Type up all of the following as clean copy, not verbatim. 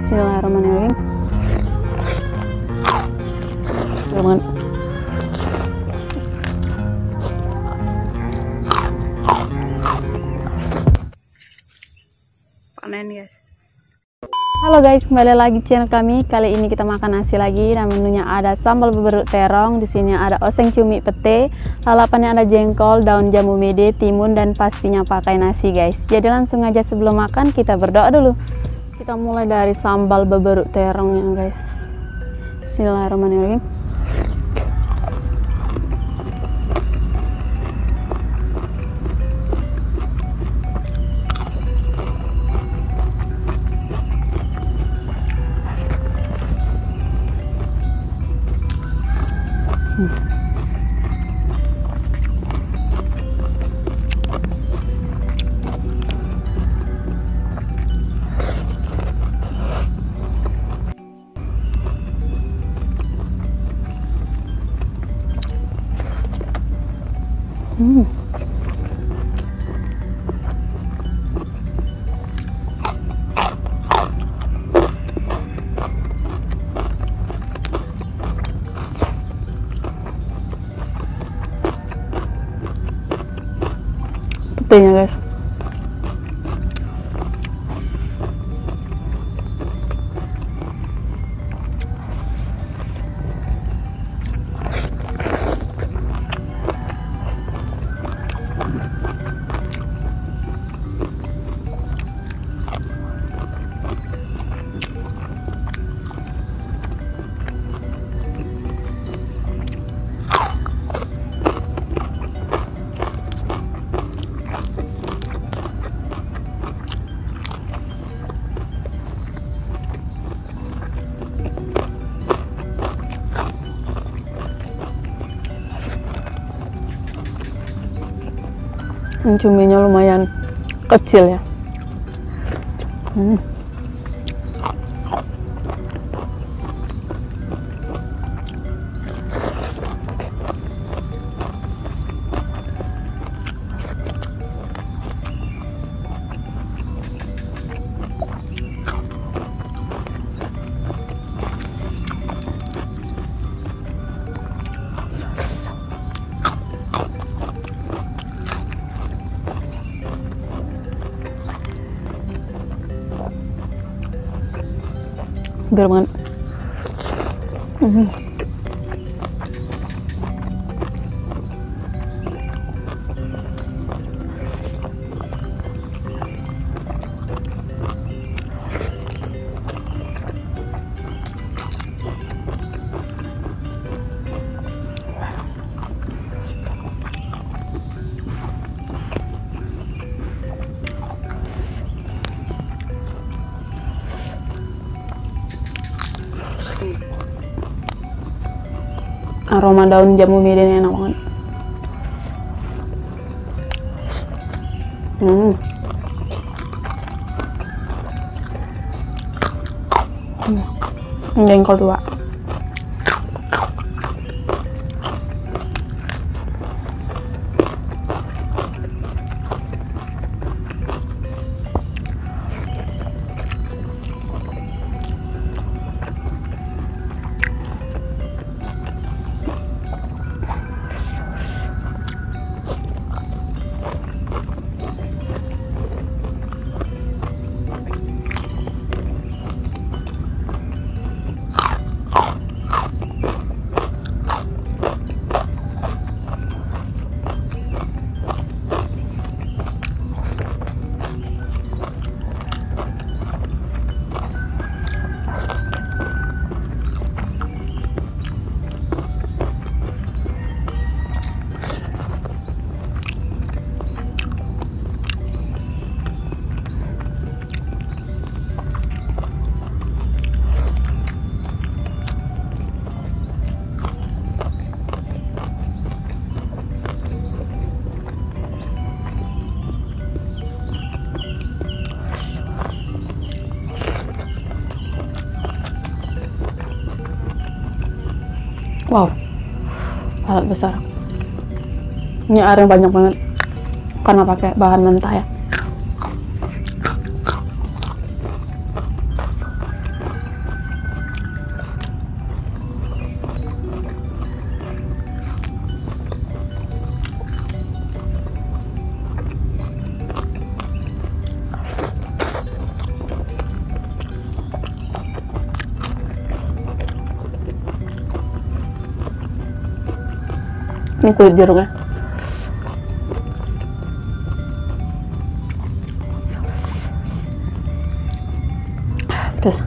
Bismillahirrahmanirrahim. Banget. Panen guys. Halo guys, kembali lagi channel kami. Kali ini kita makan nasi lagi dan menunya ada sambal beberuk terong, di sini ada oseng cumi pete, lalapannya ada jengkol, daun jambu mede, timun dan pastinya pakai nasi guys. Jadi langsung aja sebelum makan kita berdoa dulu. Kita mulai dari sambal beberuk terongnya guys. Bismillahirrahmanirrahim. Petenya guys. Cuminya lumayan kecil ya. Segar banget. Aroma daun jambu mede enak banget. Jengkol dua. Wow, alat besar. Ini airnya banyak banget karena pakai bahan mentah ya. Ini kulit jeruknya. Terus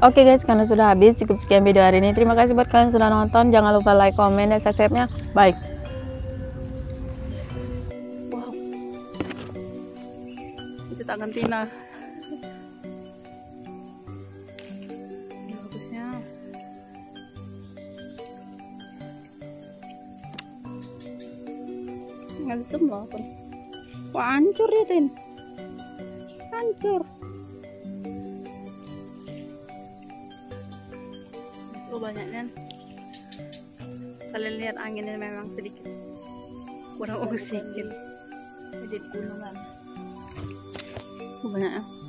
oke guys, karena sudah habis, cukup sekian video hari ini. Terima kasih buat kalian sudah nonton. Jangan lupa like, komen, dan subscribe-nya. Bye. Wow. Itu tangan Tina. Bagusnya. Nggak zoom loh. Wah, hancur ya, Tin. Hancur. Banyaknya kalian lihat anginnya memang sedikit kurang oksigen jadi gunungan banyaknya.